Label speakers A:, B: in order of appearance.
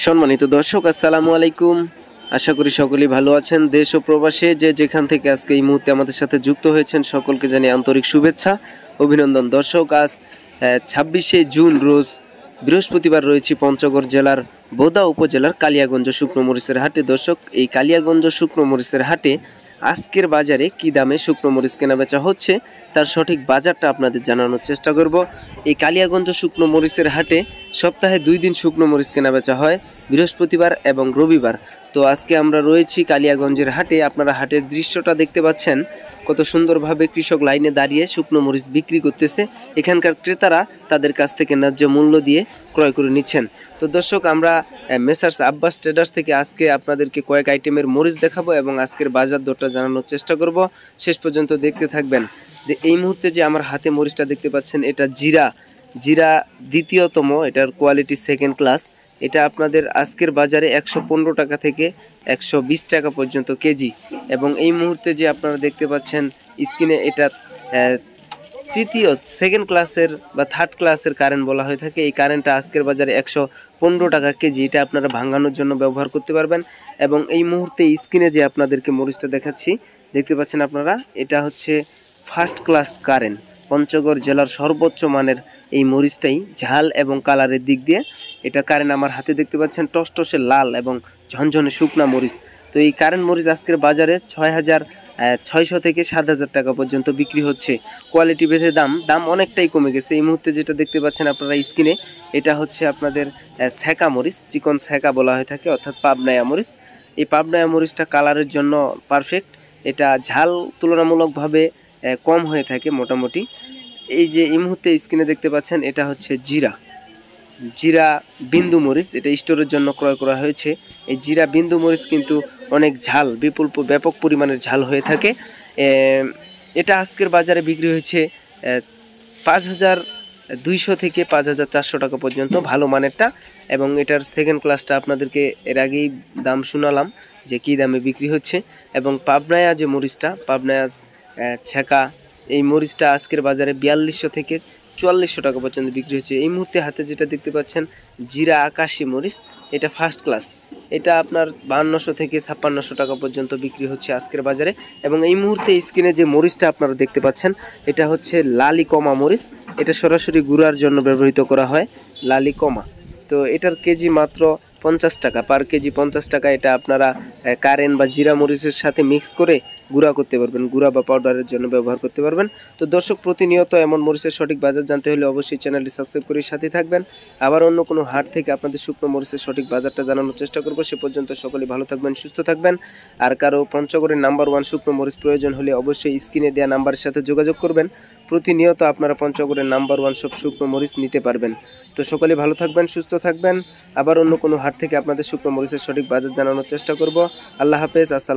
A: সম্মানিত দর্শক, আসসালামু আলাইকুম। আশা করি সকলেই ভালো আছেন। দেশ ও প্রবাসে যে যেখান থেকে আজকে এই মুহূর্তে আমাদের সাথে যুক্ত হয়েছেন সকলকে জানিয়ে আন্তরিক শুভেচ্ছা, অভিনন্দন। দর্শক, আজ 26শে জুন রোজ বৃহস্পতিবার রয়েছে পঞ্চগড় জেলার বোদা উপজেলার কালিয়াগঞ্জ শুকনো মরিচের হাটে। দর্শক, এই কালিয়াগঞ্জ শুকনো মরিচের হাটে আজকের বাজারে কি দামে শুকনো মরিচ কেনাবেচা হচ্ছে তার সঠিক বাজারটা আপনাদের জানানোর চেষ্টা করব। এই কালিয়াগঞ্জ শুকনো মরিচের হাটে সপ্তাহে 2 দিন শুকনো মরিচ কেনাবেচা হয়, বৃহস্পতিবার এবং রবিবার। তো আজকে আমরা রয়েছি কালিয়াগঞ্জের হাটে। আপনারা হাটের দৃশ্যটা দেখতে পাচ্ছেন, কত সুন্দরভাবে কৃষক লাইনে দাঁড়িয়ে শুকনো মরিচ বিক্রি করতেছে। এখানকার ক্রেতারা তাদের কাছ থেকে ন্যায্য মূল্য দিয়ে ক্রয় করে নিচ্ছেন। তো দর্শক, আমরা মেসার্স আব্বাস ট্রেডার্স থেকে আজকে আপনাদেরকে কয়েক আইটেমের মরিচ দেখাবো এবং আজকের বাজার দরটা জানানোর চেষ্টা করব। শেষ পর্যন্ত দেখতে থাকবেন। এই মুহূর্তে যে আমার হাতে মরিচটা দেখতে পাচ্ছেন, এটা জিরা দ্বিতীয়তম, এটার কোয়ালিটি সেকেন্ড ক্লাস। এটা আপনাদের আজকের বাজারে 115 টাকা থেকে 120 টাকা পর্যন্ত কেজি। এবং এই মুহূর্তে যে আপনারা দেখতে পাচ্ছেন স্ক্রিনে, এটা তৃতীয় সেকেন্ড ক্লাসের বা থার্ড ক্লাসের কারেন্ট বলা হয়ে থাকে। এই কারেন্টটা আজকের বাজারে 115 টাকা কেজি। এটা আপনারা ভাঙানোর জন্য ব্যবহার করতে পারবেন। এবং এই মুহূর্তে স্ক্রিনে যে আপনাদেরকে মরিচটা দেখাচ্ছি, দেখতে পাচ্ছেন আপনারা, এটা হচ্ছে ফার্স্ট ক্লাস কারেন্ট। পঞ্চগড় জেলার সর্বোচ্চ মানের এই মরিচটাই ঝাল এবং কালারের দিক দিয়ে। এটা কারেন্ট আমার হাতে দেখতে পাচ্ছেন, টসটসে লাল এবং ঝনঝনে শুকনা মরিচ। তো এই কারেন্ট মরিচ আজকের বাজারে 6,600 থেকে 7,000 টাকা পর্যন্ত বিক্রি হচ্ছে। কোয়ালিটি ভেদে দাম অনেকটাই কমে গেছে। এই মুহূর্তে যেটা দেখতে পাচ্ছেন আপনারা স্ক্রিনে, এটা হচ্ছে আপনাদের সেকা মরিচ, চিকন সেকা বলা হয়ে থাকে, অর্থাৎ পাবনায়া মরিচ। এই পাবনায়া মরিচটা কালারের জন্য পারফেক্ট। এটা ঝাল তুলনামূলকভাবে কম হয়ে থাকে মোটামুটি। এই যে এই মুহূর্তে স্ক্রিনে দেখতে পাচ্ছেন, এটা হচ্ছে জিরা বিন্দু মরিচ। এটা স্টোরের জন্য ক্রয় করা হয়েছে। এই জিরা বিন্দু মরিচ কিন্তু অনেক ঝাল, ব্যাপক পরিমাণের ঝাল হয়ে থাকে। এটা আজকের বাজারে বিক্রি হয়েছে 5,200 থেকে 5,400 টাকা পর্যন্ত, ভালো মানেরটা। এবং এটার সেকেন্ড ক্লাসটা আপনাদেরকে এর আগেই দাম শোনালাম যে কী দামে বিক্রি হচ্ছে। এবং পাবনায়া যে মরিচটা, পাবনায়া ছেঁকা, এই মরিচটা আজকের বাজারে 4200 থেকে 4400 টাকা পর্যন্ত বিক্রি হচ্ছে। এই মুহূর্তে হাতে যেটা দেখতে পাচ্ছেন জিরা আকাশি মরিচ, এটা ফার্স্ট ক্লাস। এটা আপনার 5200 থেকে 5600 টাকা পর্যন্ত বিক্রি হচ্ছে আজকের বাজারে। এবং এই মুহূর্তে স্ক্রিনে যে মরিচটা আপনারা দেখতে পাচ্ছেন, এটা হচ্ছে লালিকমা মরিচ। এটা সরাসরি গুঁড়ার জন্য ব্যবহৃত করা হয়, লালিকমা। তো এটার কেজি মাত্র 50 টাকা, পার কেজি 50 টাকা। এটা আপনারা কারেন্ট বা জিরা মরিচের সাথে মিক্স করে গুঁড়া করতে পারবেন, গুঁড়া বা পাউডারের জন্য ব্যবহার করতে পারবেন। তো দর্শক, প্রতিনিয়ত এমন মরিচের সঠিক বাজার জানতে হলে অবশ্যই চ্যানেলটি সাবস্ক্রাইব করে সাথে থাকবেন। আবার অন্য কোনো হাট থেকে আপনাদের শুকনো মরিচের সঠিক বাজারটা জানানোর চেষ্টা করব। সে পর্যন্ত সকলে ভালো থাকবেন, সুস্থ থাকবেন। আর কারো পঞ্চগড়ের নাম্বার 1 শুকনো মরিচ প্রয়োজন হলে অবশ্যই স্ক্রিনে দেওয়া নাম্বারের সাথে যোগাযোগ করবেন। প্রতিনিয়ত আপনারা পঞ্চগড়ের নাম্বার 1 সব শুকনো মরিচ নিতে পারবেন। তো সকলে ভালো থাকবেন, সুস্থ থাকবেন। আবার অন্য কোনো হাট থেকে আপনাদের শুকনো মরিচের সঠিক বাজার জানানোর চেষ্টা করব। আল্লাহ হাফেজ। আসসালাম।